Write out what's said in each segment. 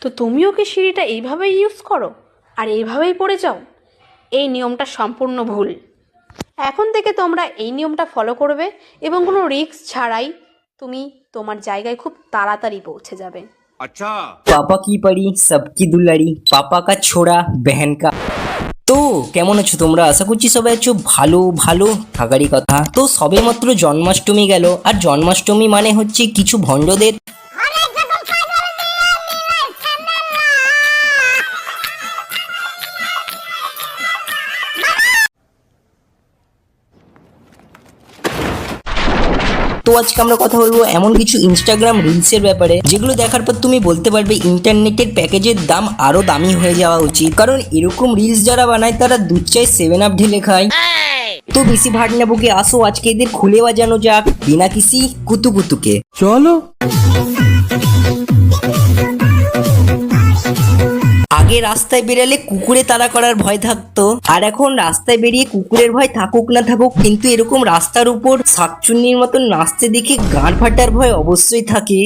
তো তুমিও কি সিঁড়িটা এইভাবেই ইউজ করো আর এইভাবেই পড়ে যাও? এই নিয়মটা সম্পূর্ণ ভুল। এখন থেকে তোমরা এই নিয়মটা ফলো করবে এবং কোনো রিস্ক ছাড়াই তুমি তোমার জায়গায় খুব তাড়াতাড়ি পৌঁছে যাবে। अच्छा পাপা কি পড়ি সবকি দুলারি, পাপা কা ছোড়া বহন কা। তো কেমন আছো তোমরা? আশা করছি সবাই আছো ভালো। ভালো থাকারই কথা। তো সবে মাত্র জন্মাষ্টমী গেল, আর জন্মাষ্টমী মানে হচ্ছে কিছু ভণ্ডদের তো আজকে আমরা কথা বলবো এমন কিছু ইনস্টাগ্রাম রিলসের ব্যাপারে যেগুলো দেখার পর তুমি বলতে পারবে ইন্টারনেটের প্যাকেজের দাম আরো দামি হয়ে যাওয়া উচিত, কারণ এরকম রিলস যারা বানায় তারা দুধ চায় 7 আপ ঢেলে খায়। তো বেশি ভাট নেবো কি, আসো আজকে এদের খুলে বাজানো যাক বিনা কিসি কুতুকুতুকে। चलो আগে রাস্তায় বেরালে কুকুরে তাড়া করার ভয় থাকতো, আর এখন রাস্তায় বেরিয়ে কুকুরের ভয় থাকুক না থাকুক, কিন্তু এরকম রাস্তার উপর শাকচুন্নির মতন নাচতে দেখে গাঁড় ফাটার ভয় অবশ্যই থাকে।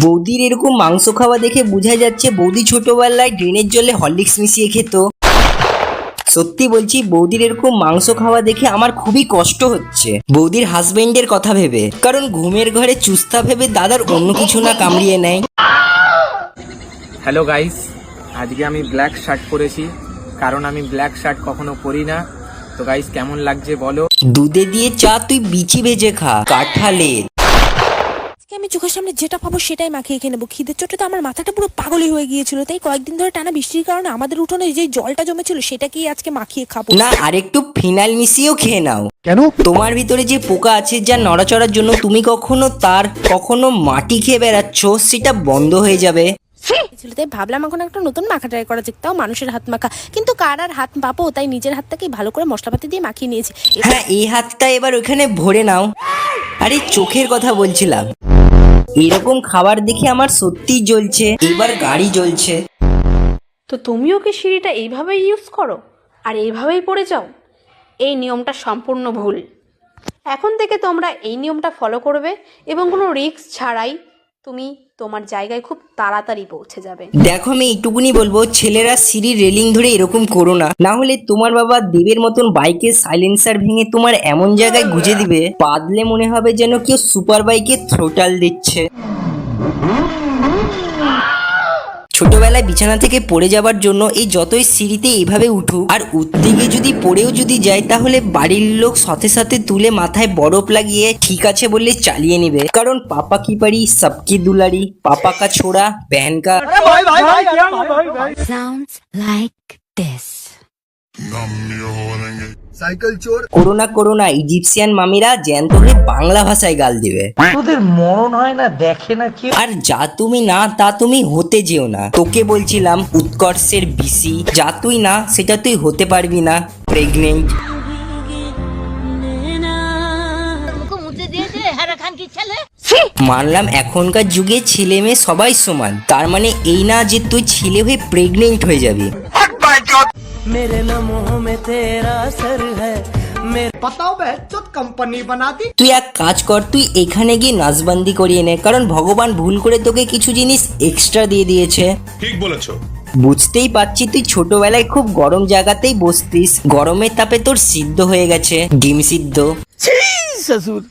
বৌদির এরকম মাংস খাওয়া দেখে বোঝা যাচ্ছে বৌদি ছোটবেলায় ড্রেনের জলে হরলিক্স মিশিয়ে খেত। সত্যি বলছি, বৌদির এরকম মাংস খাওয়া দেখে আমার খুবই কষ্ট হচ্ছে বৌদির হাজবেন্ডের কথা ভেবে, কারণ ঘুমের ঘরে চুস্তা ভেবে দাদার অন্য কিছু না কামড়িয়ে নেয়। হ্যালো গাইস, আজকে আমি ব্ল্যাক শার্ট পরেছি কারণ আমি ব্ল্যাক শার্ট কখনো পরি না। তো গাইস কেমন লাগছে বলো। দুধে দিয়ে চা তুই বিচি ভেজে খা কাঁঠালের। আজকে আমি চোখের সামনে যেটা পাবো সেটাই মাখিয়ে খেয়ে নেবো। খিদের চোটে তো আমার মাথাটা পুরো পাগলই হয়ে গিয়েছিল, তাই কয়েকদিন ধরে টানা বৃষ্টির কারণে আমাদের উঠোনে যে জলটা জমেছিল সেটাকেই আজকে মাখিয়ে খাবো। না, আরেকটু ফিনাইল মিশিয়েও খেয়ে নাও। কেন? তোমার ভিতরে যে পোকা আছে যা নড়াচড়ার জন্য তুমি কখনো মাটি খেয়ে বেড়াচ্ছ, সেটা বন্ধ হয়ে যাবে। তাই ভাবলাম এখন একটা নতুন মাখা ট্রাই করা যাক, তাও মানুষের হাত মাখা। কিন্তু কার আর হাত পাবো, তাই নিজের হাতটাকেই ভালো করে মশলাপাতি দিয়ে মাখিয়ে নিয়েছি। হ্যাঁ, এই হাতটা এবার ওখানে ভরে নাও। আরে চোখের কথা বলছিলাম। এরকম খাবার দেখে আমার সত্যিই জ্বলছে, এবার গাড়ি জ্বলছে। তো তুমিও কি সিঁড়িটা এইভাবেই ইউজ করো আর এইভাবেই পড়ে যাও? এই নিয়মটা সম্পূর্ণ ভুল। এখন থেকে তোমরা এই নিয়মটা ফলো করবে এবং কোনো রিস্ক ছাড়াই তুমি তোমার জায়গায় খুব তাড়াতাড়ি পৌঁছে যাবে। দেখো, আমি এইটুকুনি বলবো, ছেলেরা সিঁড়ির রেলিং ধরে এরকম করো না, না হলে তোমার বাবা দেবের মতন বাইকের সাইলেন্সার ভেঙে তোমার এমন জায়গায় গুজে দিবে, পাদলে মনে হবে যেন কেউ সুপার বাইকে থ্রোটাল দিচ্ছে। ছোটবেলায় বিছানা থেকে পড়ে যাবার জন্য এই যতই সিঁড়িতে এইভাবে উঠুক, আর উঠতে গিয়ে যদি পড়েও যদি যায়, তাহলে বাড়ির লোক সাথে সাথে তুলে মাথায় বরফ লাগিয়ে ঠিক আছে বললে চালিয়ে নেবে, কারণ পাপা কি পারি সবকি দুলারি, পাপা কা ছোড়া বহন কা। Sounds like this. साइकिल चोर করোনা ইজিপশিয়ান মামিরা জ্যান্ত হয়ে বাংলা ভাষায় গাল দিবে। তোদের মরণ হয় না, দেখে না কেউ। আর যা তুমি না তা তুমি হতে যেও না। তোকে বলছিলাম উৎকর্ষের বিসি, যা তুই না সেটা তুই হতে পারবি না, প্রেগনেন্ট। মানলাম এখনকার যুগে ছেলে মেয়ে সবাই সমান, তার মানে এই না যে তুই ছেলে হয়ে প্রেগনেন্ট হয়ে যাবি। बताओ बे चुत कंपनी बना दी। তুই এক কাজ কর, তুই এখানে গিয়ে নাচবান্দি করিয়ে নে, কারণ ভগবান ভুল করে তোকে কিছু জিনিস এক্সট্রা দিয়ে দিয়েছে। ठीक বলেছো। বুঝতেই পারছি তুই ছোটবেলায় খুব গরম জায়গাতেই বসতিস, গরমের তাপে তোর সিদ্ধ হয়ে গেছে ডিম সিদ্ধ। ससुर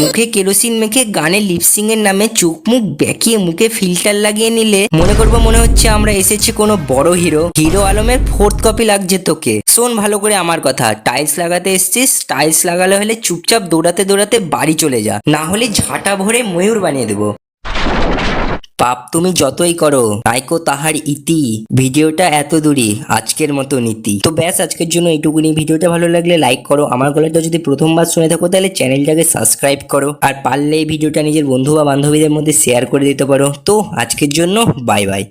মুখে কেরোসিন মেখে গানে লিপসিং এর নামে চোখ মুখ বেঁকিয়ে মুখে ফিল্টার লাগিয়ে নিলে মনে করবো মনে হচ্ছে আমরা এসেছি কোনো বড় হিরো আলমের 4th কপি লাগছে তোকে। শোন ভালো করে আমার কথা, টাইলস লাগাতে এসছিস, টাইলস লাগালে হলে চুপচাপ দৌড়াতে দৌড়াতে বাড়ি চলে যা, না হলে ঝাঁটা ভরে ময়ূর বানিয়ে দেবো। পাপ তুমি যতই করো নাইকো তাহার ইতি, ভিডিওটা এত দূরই, আজকের মতো নীতি। তো ব্যাস আজকের জন্য এইটুকুনি। ভিডিওটা ভালো লাগলে লাইক করো, আমার গলাটা যদি প্রথমবার শুনে থাকো তাহলে চ্যানেলটাকে সাবস্ক্রাইব করো, আর পারলে এই ভিডিওটা নিজের বন্ধু বা বান্ধবীদের মধ্যে শেয়ার করে দিতে পারো। তো আজকের জন্য বাই বাই।